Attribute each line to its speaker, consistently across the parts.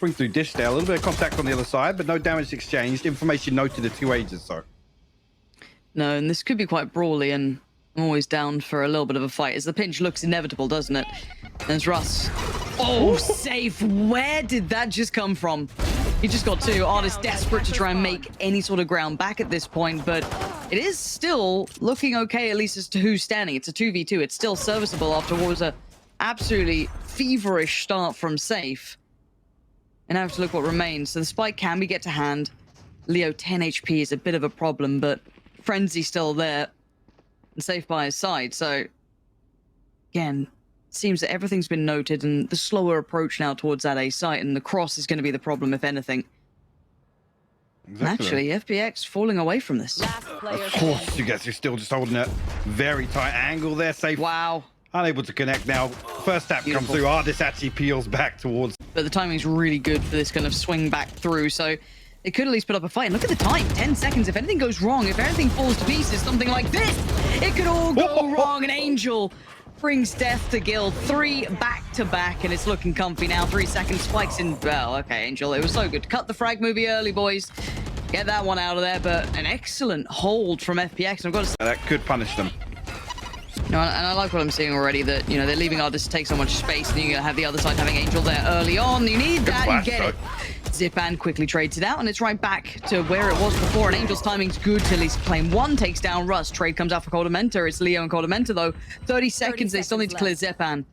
Speaker 1: Swing through dish there. A little bit of contact on the other side, but no damage exchanged. Information noted at 2 ages, so.
Speaker 2: No, and this could be quite brawly, and I'm always down for a little bit of a fight, as the pinch looks inevitable, doesn't it? There's Russ. Oh, safe. Where did that just come from? He just got two. Artist desperate to try and make any sort of ground back at this point, but it is still looking okay, at least as to who's standing. It's a 2v2. It's still serviceable after what was a absolutely feverish start from Safe. And now we have to look what remains. So the spike can be get to hand. Leo 10 HP is a bit of a problem, but Frenzy still there and Safe by his side. So again, it seems that everything's been noted, and the slower approach now towards that A site, and the cross is going to be the problem, if anything.
Speaker 1: Exactly.
Speaker 2: Actually, FPX falling away from this.
Speaker 1: Of course, you guys are still just holding it. Very tight angle there. Safe.
Speaker 2: Wow.
Speaker 1: Unable to connect now. First tap comes through. Artist actually peels back towards.
Speaker 2: But the timing's really good for this kind of swing back through, so they could at least put up a fight. And look at the time, 10 seconds. If anything goes wrong, if everything falls to pieces, something like this, it could all go wrong. An Angel brings death to Guild. 3 back-to-back, and it's looking comfy now. 3 seconds, spikes in. Well, okay, Angel, it was so good. Cut the frag movie early, boys. Get that one out of there, but an excellent hold from FPX. And I've got to say,
Speaker 1: that could punish them.
Speaker 2: no, and I like what I'm seeing already, that, you know, they're leaving Artist to take so much space, and you're going to have the other side having Angel there early on. You need that, you get it. Zipan quickly trades it out, and it's right back to where it was before, and Angel's timing's good till he's claim 1, takes down Russ. Trade comes out for Coldamenta. It's Leo and Coldamenta, though. 30 seconds, they still need to clear Zipan.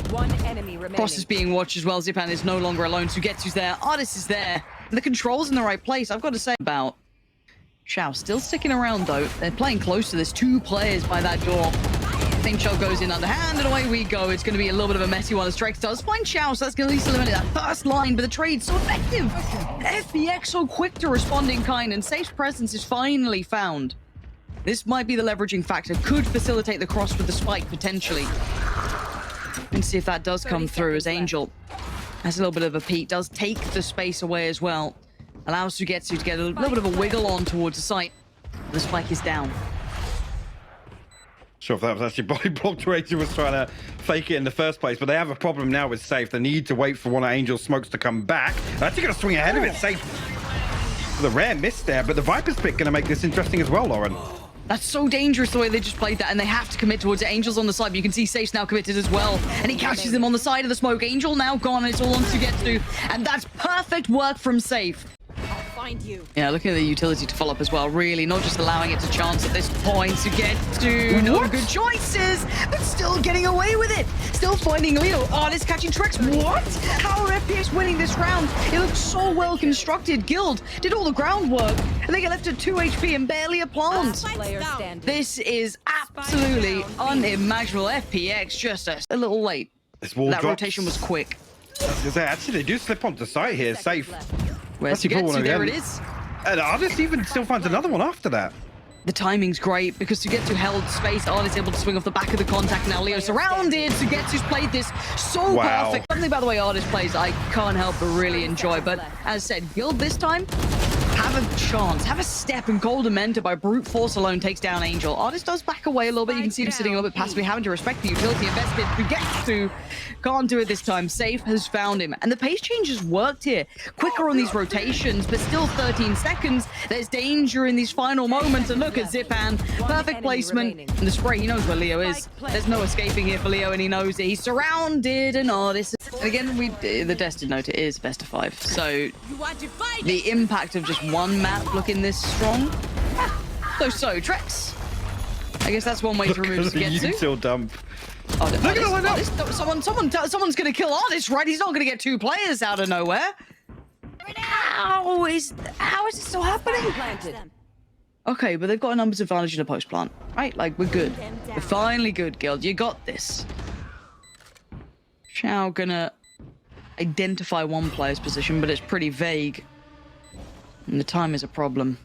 Speaker 3: 1 enemy remaining.
Speaker 2: Cross is being watched as well. Zipan is no longer alone. Sugetsu's there. Artist is there. And the control's in the right place. I've got to say about Shao still sticking around, though. They're playing close to this. 2 players by that door. I think Shao goes in underhand, and away we go. It's going to be a little bit of a messy one as Drake does find Shao, so that's going to at least eliminate that first line, but the trade's so effective. FBX so quick to respond in kind, and Safe's presence is finally found. This might be the leveraging factor. Could facilitate the cross with the spike, potentially. And see if that does come through, as Angel has a little bit of a peek, does take the space away as well. Allows Sugetsu to get a little bit of a wiggle on towards the site. The spike is down.
Speaker 1: Sure if that was actually body blocked, Rachel was trying to fake it in the first place, but they have a problem now with Safe. They need to wait for one of Angel's smokes to come back. They're actually going to swing ahead of it. Safe. The rare miss there, but the Viper's pick going to make this interesting as well, Lauren.
Speaker 2: That's so dangerous the way they just played that, and they have to commit towards it. Angel's on the side, but you can see Safe's now committed as well, and he catches him on the side of the smoke. Angel now gone, and it's all on Sugetsu, and that's perfect work from Safe. Yeah, looking at the utility to follow up as well, really, not just allowing it to chance at this point. Sugetsu, no good choices, but still getting away with it. Still finding Leo. Artist catching tricks. What? How are FPS winning this round? It looks so well constructed. Guild did all the groundwork, and they get left at 2 HP and barely a plant. This is absolutely unimaginable. FPX just a little late.
Speaker 1: This wall
Speaker 2: that
Speaker 1: drops.
Speaker 2: Rotation was quick.
Speaker 1: Actually, they do slip onto site here. Safe.
Speaker 2: Where's Sugetsu? There it is.
Speaker 1: And Artist even still finds another one after that.
Speaker 2: The timing's great because Sugetsu held space. Artist able to swing off the back of the contact. Now Leo surrounded. Sugetsu's played this so perfect. Something about the way Artist plays, I can't help but really enjoy. But as I said, Guild this time have a chance, have a step, and Coldamenta by brute force alone takes down Angel. Artist does back away a little bit. You can see him sitting a little bit passively, having to respect the utility invested. Sugetsu can't do it this time. Safe has found him, and the pace change has worked here. Quicker on these rotations, but still 13 seconds. There's danger in these final moments, and look at Zipan. Perfect placement, and the spray. He knows where Leo is. There's no escaping here for Leo, and he knows it. He's surrounded, and Artist. And again, the destined note, it is best of 5. So the impact of just one map looking this strong. So Trex. I guess that's one way to remove Sugetsu.
Speaker 1: Util dump.
Speaker 2: Someone's gonna kill Artist, right? He's not gonna get 2 players out of nowhere. How is this still happening? Okay, but they've got a numbers advantage in a post plant, right? Like, we're good. We're finally good, Guild. You got this. Shao gonna identify one player's position, but it's pretty vague. And the time is a problem.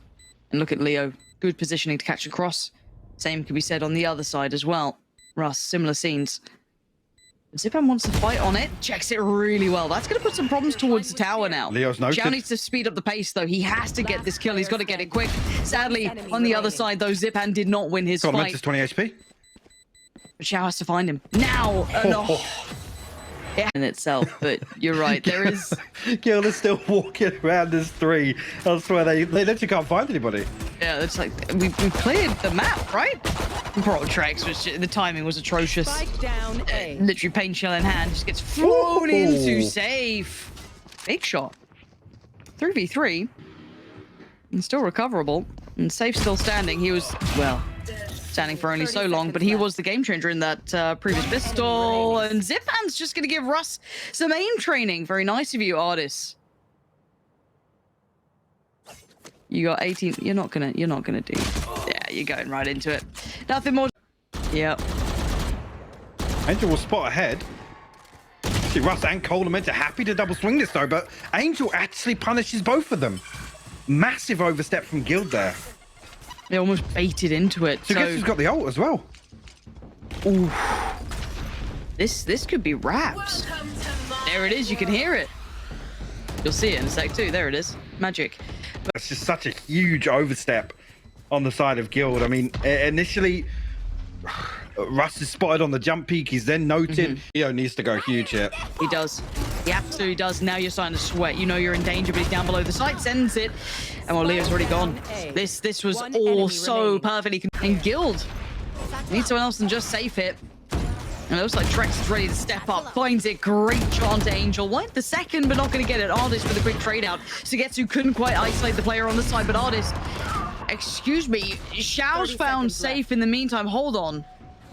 Speaker 2: And look at Leo. Good positioning to catch a cross. Same could be said on the other side as well. Russ, similar scenes. Zipan wants to fight on it. Checks it really well. That's going to put some problems towards the tower now.
Speaker 1: Leo's noted.
Speaker 2: Shao needs to speed up the pace, though. He has to get this kill. He's got to get it quick. Sadly, on the other side, though, Zipan did not win his fight.
Speaker 1: Is 20 HP.
Speaker 2: But Shao has to find him. Now! in itself, but you're right. There is.
Speaker 1: Guild is still walking around as 3. I swear they literally can't find anybody.
Speaker 2: Yeah, it's like we cleared the map, right? Bro, Trex was the timing was atrocious.
Speaker 3: Spike down A.
Speaker 2: Literally paint shell in hand, just gets thrown into safe. Big shot. 3v3. And still recoverable. And safe still standing. He was, well, standing for only so long, but he was the game changer in that previous pistol. And Zipan's just going to give Russ some aim training. Very nice of you, Artis. You got 18. You're not gonna do. Yeah, you're going right into it. Nothing more. Yep.
Speaker 1: Angel will spot ahead. See, Russ and Coleman are happy to double swing this though, but Angel actually punishes both of them. Massive overstep from Guild there.
Speaker 2: They almost baited into it.
Speaker 1: So guess who's got the ult as well?
Speaker 2: Ooh. This could be wraps. There it is. You can hear it. You'll see it in a sec too. There it is. Magic.
Speaker 1: That's just such a huge overstep on the side of Guild. I mean, initially, Russ is spotted on the jump peak. He's then noted. Leo needs to go huge here.
Speaker 2: He does. He absolutely does. Now you're starting to sweat. You know you're in danger, but he's down below the site. Sends it. And well, Leo's already gone. This was all so perfectly. And Guild needs someone else than just safe hit. And it looks like Trex is ready to step up. Finds it. Great shot to Angel. Wanted the second, but not going to get it. Artis with a quick trade out. Sugetsu couldn't quite isolate the player on the side, but Artis, excuse me, Xiao's found safe in the meantime. Hold on.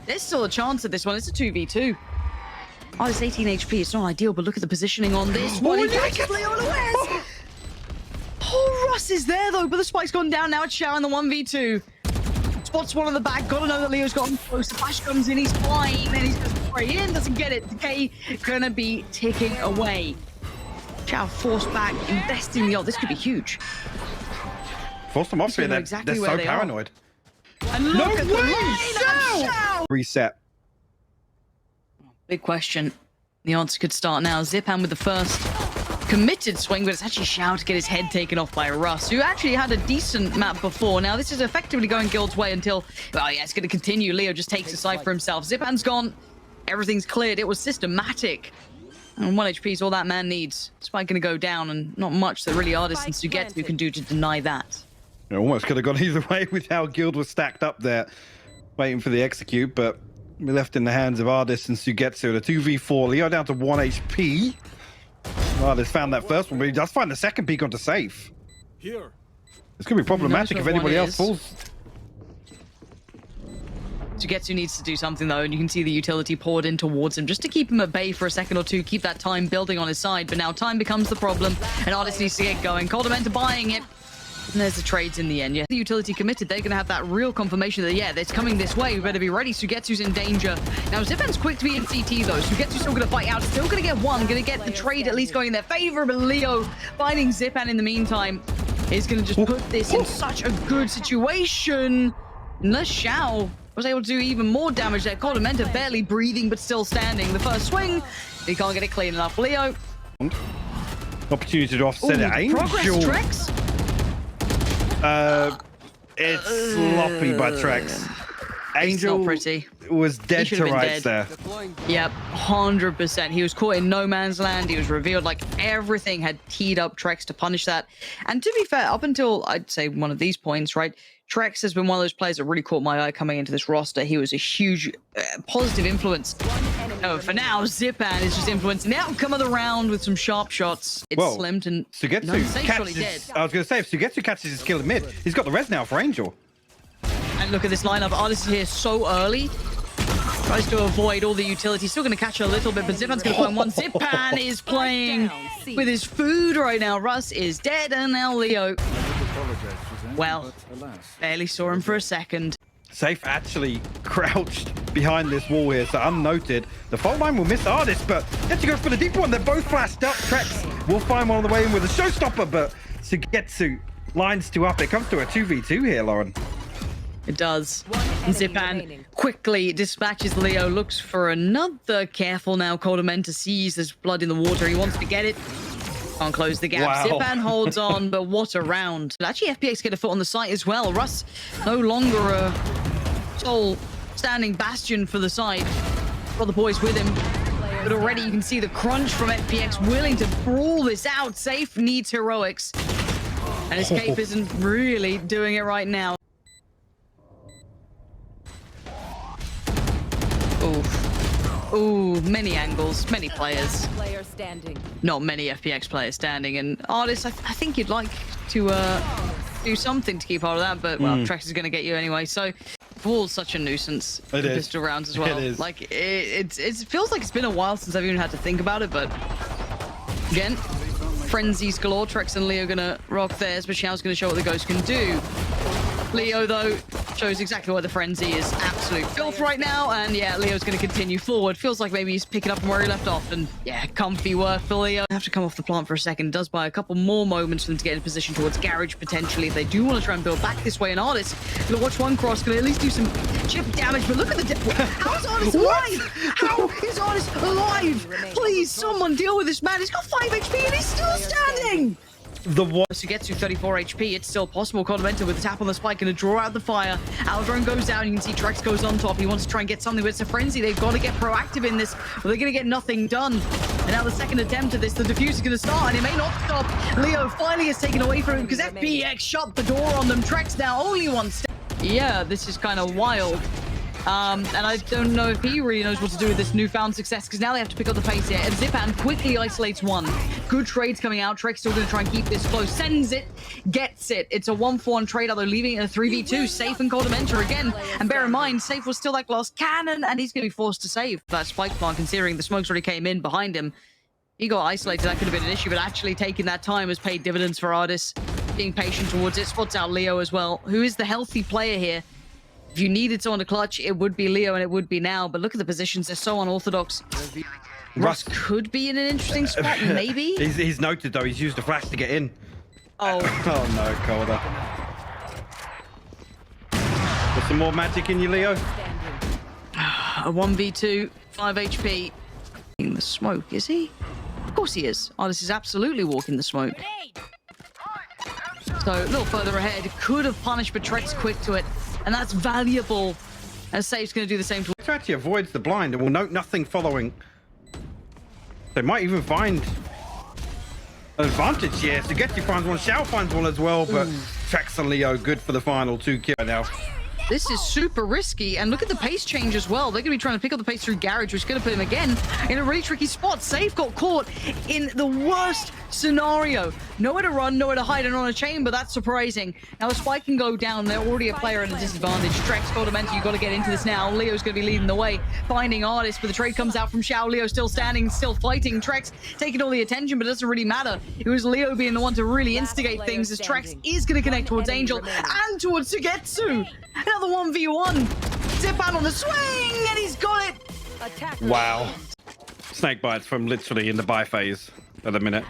Speaker 2: There's still a chance at this one. It's a 2v2. Artis 18 HP. It's not ideal, but look at the positioning on this one. Oh, Russ is there though, but the spike's gone down. Now it's Xiao in the 1v2. Spots one on the back. Gotta know that Leo's gotten close. The flash comes in. He's flying. Then he's just spray in. Doesn't get it. Decay gonna be ticking away. Xiao forced back. Investing the ult. This could be huge.
Speaker 1: Force them off here. They're so paranoid.
Speaker 2: And look at the line. Xiao!
Speaker 1: Reset.
Speaker 2: Big question. The answer could start now. Zipan with the first committed swing, but it's actually Xiao to get his head taken off by Russ, who actually had a decent map before. Now, this is effectively going Guild's way until, well, yeah, it's going to continue. Leo just takes a side for himself. Zipan's gone. Everything's cleared. It was systematic. And 1 HP is all that man needs. Spike going to go down, and not much that really Artis and Sugetsu can do to deny that.
Speaker 1: It almost could have gone either way with how Guild was stacked up there, waiting for the execute, but we left in the hands of Artis and Sugetsu. The 2v4, Leo down to 1 HP. Artis found that first one, but he does find the second peak onto safe.
Speaker 4: Here.
Speaker 1: It's going to be problematic if anybody else falls.
Speaker 2: Sugetsu needs to do something though, and you can see the utility poured in towards him just to keep him at bay for a second or two, keep that time building on his side. But now time becomes the problem, and Artis needs to get going. Coldamenta buying it. And there's the trades in the end. Yeah, the utility committed. They're going to have that real confirmation that, yeah, it's coming this way. We better be ready. Sugetsu's in danger. Now, Zipan's quick to be in CT, though. Sugetsu's still going to fight out. Still going to get one. Going to get the trade at least going in their favor. But Leo finding Zipan in the meantime is going to just put this in such a good situation. Unless Xiao was able to do even more damage there. Coldamenta barely breathing, but still standing. The first swing, he can't get it clean enough. Leo.
Speaker 1: Opportunity to offset it. Angel.
Speaker 2: Progress, Trex.
Speaker 1: It's sloppy by Trex. Angel was dead to rights there.
Speaker 2: Yep, 100%. He was caught in no man's land. He was revealed. Like, everything had teed up Trex to punish that. And to be fair, up until, I'd say, one of these points, right, Trex has been one of those players that really caught my eye coming into this roster. He was a huge positive influence. Oh, for now, Zipan is just influencing the outcome of the round with some sharp shots. It's slimmed and
Speaker 1: Sugetsu catches. I was going to say, if Sugetsu catches his kill in mid, he's got the res now for Angel.
Speaker 2: And look at this lineup. Artis is here so early. Tries to avoid all the utility. Still going to catch a little bit, but Zipan's going to find one. Zipan is playing with his food right now. Russ is dead, and now Leo. Well, barely saw him for a second.
Speaker 1: Safe actually crouched behind this wall here, so unnoted. The fault line will miss Artis, but has to go for the deep one. They're both flashed up. Trex will find one on the way in with a showstopper, but Sugetsu lines 2 up. It comes to a 2v2 here, Lauren.
Speaker 2: It does. Zipan quickly dispatches Leo, looks for another. Careful now, Coldamenta sees there's blood in the water. He wants to get it. Can't close the gap.
Speaker 1: Wow.
Speaker 2: Zipan holds on, but what a round. But actually, FPX get a foot on the site as well. Russ no longer a sole standing bastion for the side. Got the boys with him. But already you can see the crunch from FPX willing to brawl this out. Safe needs heroics. And Escape isn't really doing it right now. Ooh, many angles, many players.
Speaker 3: Player standing.
Speaker 2: Not many FPX players standing. And Artist, I think you'd like to do something to keep hold of that, but well, Trex is going to get you anyway. So, Ball's such a nuisance. For pistol rounds as well.
Speaker 1: It is.
Speaker 2: Like it feels like it's been a while since I've even had to think about it, but again, frenzies galore. Trex and Leo gonna rock theirs, but Xiao's gonna show what the Ghost can do. Leo, though, shows exactly what the frenzy is. Absolute filth right now. And yeah, Leo's going to continue forward. Feels like maybe he's picking up from where he left off. And yeah, comfy work for Leo. Have to come off the plant for a second. Does buy a couple more moments for them to get in position towards Garage, potentially, if they do want to try and build back this way. And Artist, gonna watch one cross, gonna at least do some chip damage. But look at the... How is Artist alive? How is Artist alive? Please, someone deal with this man. He's got 5 HP and he's still standing. Sugetsu 34 HP, it's still possible. Condimenta with a tap on the spike, gonna draw out the fire. Aldrone goes down, you can see Trex goes on top. He wants to try and get something, but it's a frenzy. They've got to get proactive in this, or they're gonna get nothing done. And now the second attempt at this, the defuse is gonna start, and it may not stop. Leo finally is taken away from him because FPX shut the door on them. Trex now only one step. Yeah, this is kind of wild. And I don't know if he really knows what to do with this newfound success, because now they have to pick up the pace here. And Zipan quickly isolates one. Good trades coming out. Trex still going to try and keep this close. Sends it, gets it. It's a 1-for-1 trade, although leaving it a 3v2. Safe and Condimenta again. And bear in mind, Safe was still that glass cannon, and he's going to be forced to save that spike plant, considering the smokes already came in behind him. He got isolated. That could have been an issue, but actually taking that time has paid dividends for Ardis. Being patient towards it. Spots out Leo as well, who is the healthy player here. If you needed someone to clutch, it would be Leo, and it would be now. But look at the positions. They're so unorthodox. Russ
Speaker 1: Rust
Speaker 2: could be in an interesting spot, maybe.
Speaker 1: He's noted, though. He's used a flash to get in.
Speaker 2: Oh.
Speaker 1: Oh, no, Calder. Got some more magic in you, Leo?
Speaker 2: A 1v2, 5 HP. In the smoke, is he? Of course he is. Oh, this is absolutely walking the smoke. So a little further ahead. Could have punished, but Trex quick to it. And that's valuable. As Safe's going to do the same.
Speaker 1: It actually avoids the blind and will note nothing following. They might even find an advantage here. Sugetsu finds one, Xiao finds one as well, but Trex and Leo good for the final 2 kills now.
Speaker 2: This is super risky, and look at the pace change as well. They're going to be trying to pick up the pace through Garage, which is going to put him again in a really tricky spot. Safe got caught in the worst scenario. Nowhere to run, nowhere to hide, and on a chain, but that's surprising. Now the spike can go down. They're already a player at a disadvantage. Trex, Condimenta, you've got to get into this now. Leo's going to be leading the way, finding Artist, but the trade comes out from Xiao. Leo still standing, still fighting. Trex taking all the attention, but it doesn't really matter. It was Leo being the one to really instigate things, as Trex is going to connect towards Angel and towards Sugetsu. Another 1v1. Zipan on the swing, and he's got it.
Speaker 1: Wow. Snake bites from literally in the buy phase at the minute.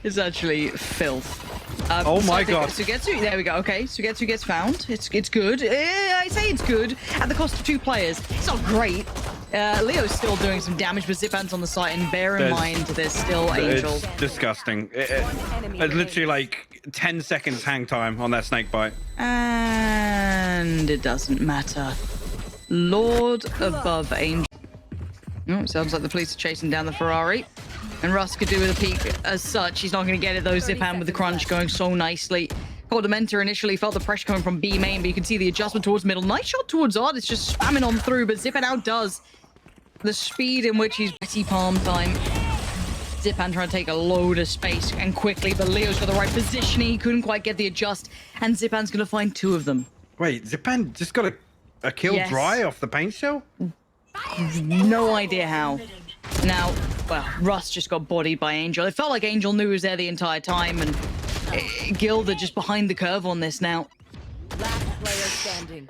Speaker 2: It's actually filth.
Speaker 1: Oh my god.
Speaker 2: Sugetsu, there we go. Okay, Sugetsu gets found. It's good. I say it's good at the cost of 2 players. It's not great. Leo's still doing some damage, but Zipan's on the site, and bear in mind there's still Angel.
Speaker 1: It's disgusting. It's literally like 10 seconds hang time on that snake bite.
Speaker 2: And it doesn't matter. Lord above Angel. Oh, sounds like the police are chasing down the Ferrari. And Russ could do with a peek as such. He's not going to get it though. Zipan with the crunch going so nicely. Condimenta initially felt the pressure coming from B main, but you can see the adjustment towards middle. Nice shot towards Odd. It's just spamming on through, but Zipan outdoes the speed in which he's Betty Palm time. Zipan trying to take a load of space and quickly, but Leo's got the right positioning. He couldn't quite get the adjust, and Zipan's going to find 2 of them.
Speaker 1: Wait, Zipan just got a kill dry off the paint shell?
Speaker 2: No idea how. Now, well, Russ just got bodied by Angel. It felt like Angel knew he was there the entire time, and Gilda just behind the curve on this now.
Speaker 3: Last player standing.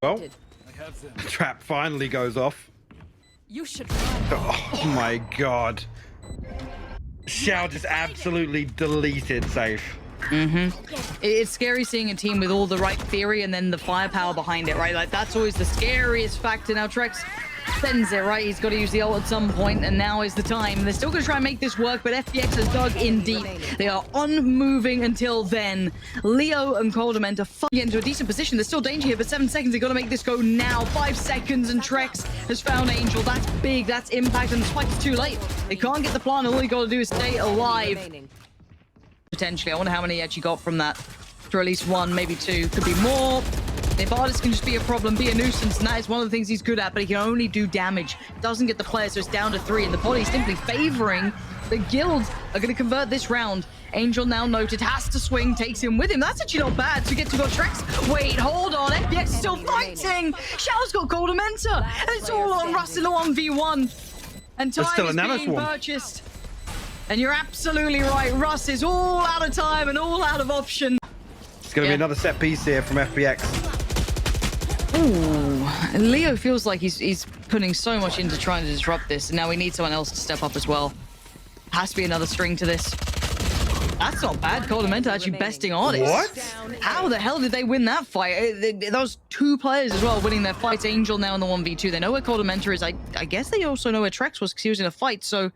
Speaker 1: Well, trap finally goes off.
Speaker 3: You should
Speaker 1: Oh my god. Xiao just absolutely deleted Safe.
Speaker 2: It's scary seeing a team with all the right theory and then the firepower behind it, right? Like, that's always the scariest factor. Now, Trex sends it, right? He's got to use the ult at some point, and now is the time. They're still going to try and make this work, but FPX has dug in deep. They are unmoving until then. Leo and Coldament are get into a decent position. There's still danger here, but 7 seconds. They've got to make this go now. 5 seconds, and Trex has found Angel. That's big. That's impact, and the spike is too late. They can't get the plant. All you got to do is stay alive. Potentially. I wonder how many he actually got from that. For at least 1, maybe 2. Could be more. If Artist can just be a problem, be a nuisance, and that is one of the things he's good at, but he can only do damage. Doesn't get the player, so it's down to 3, and the body's simply favoring the guild. Are going to convert this round. Angel now noted, has to swing, takes him with him. That's actually not bad. So get to go Trex. Wait, hold on. FPX is still fighting. Shao's got Gold Amenta, and it's all on Russ in the 1v1. And time is being purchased. And you're absolutely right. Russ is all out of time and all out of option.
Speaker 1: It's going to be another set piece here from FPX.
Speaker 2: Ooh, and Leo feels like he's putting so much into trying to disrupt this, and now we need someone else to step up as well. Has to be another string to this. That's not bad. Coldamenta actually besting Artist.
Speaker 1: What?
Speaker 2: How the hell did they win that fight? Those 2 players as well winning their fights. Angel now in the 1v2. They know where Coldamenta is. I guess they also know where Trex was because he was in a fight, so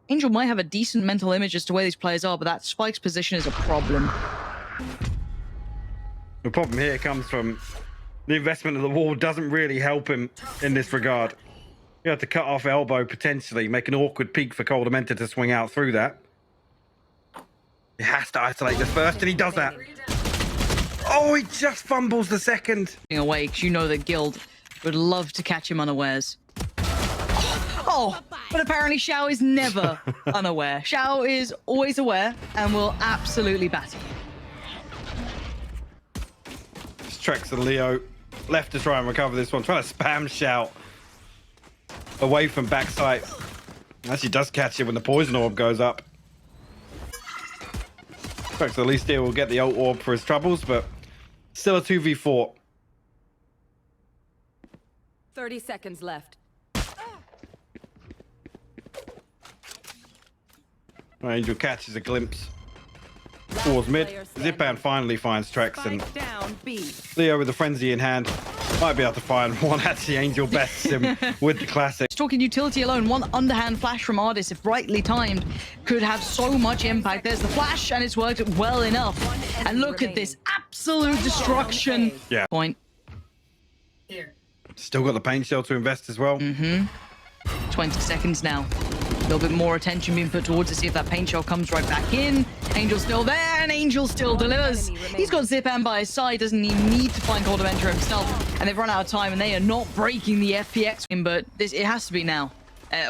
Speaker 2: Angel might have a decent mental image as to where these players are, but that Spike's position is a problem.
Speaker 1: The problem here comes from the investment of the wall doesn't really help him in this regard. You have to cut off elbow, potentially, make an awkward peak for Coldamenta to swing out through that. He has to isolate this first, and he does that. Oh, he just fumbles the second.
Speaker 2: Away, because you know that Guild would love to catch him unawares. Oh, but apparently Shao is never unaware. Shao is always aware and will absolutely batter.
Speaker 1: Trex and Leo left to try and recover this one, trying to spam Shout away from backside. Actually does catch it when the poison orb goes up. Trex at least here will get the ult orb for his troubles, but still a 2v4.
Speaker 3: 30 seconds left.
Speaker 1: Angel catches a glimpse towards mid. Zipan finally finds Trex, and Leo with the frenzy in hand might be able to find one. Actually, Angel bests him with the classic.
Speaker 2: Talking utility alone, one underhand flash from Artist, if rightly timed, could have so much impact. There's the flash, and it's worked well enough. And look at this absolute destruction.
Speaker 1: Yeah.
Speaker 2: Point.
Speaker 1: Still got the paint shell to invest as well.
Speaker 2: 20 seconds now. A little bit more attention being put towards to see if that paint shell comes right back in. Angel's still there, and Angel still delivers. He's got Zipan by his side. Doesn't he need to find Coldamenta himself? And they've run out of time, and they are not breaking the FPX win, but it has to be now.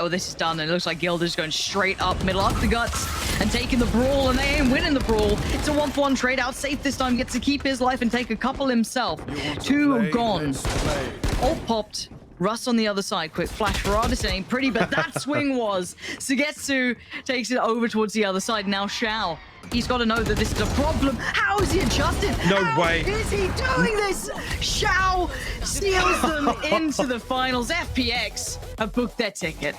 Speaker 2: This is done, and it looks like Guild is going straight up middle, up the guts, and taking the brawl, and they ain't winning the brawl. It's a 1-for-1 trade out. Safe this time, gets to keep his life and take a couple himself. 2 gone. All popped. Russ on the other side. Quick flash for Artist. It ain't pretty, but that swing was. Sugetsu takes it over towards the other side. Now Shao. He's got to know that this is a problem. How is he adjusted?
Speaker 1: No way.
Speaker 2: How is he doing this? Shao steals them into the finals. FPX have booked their ticket.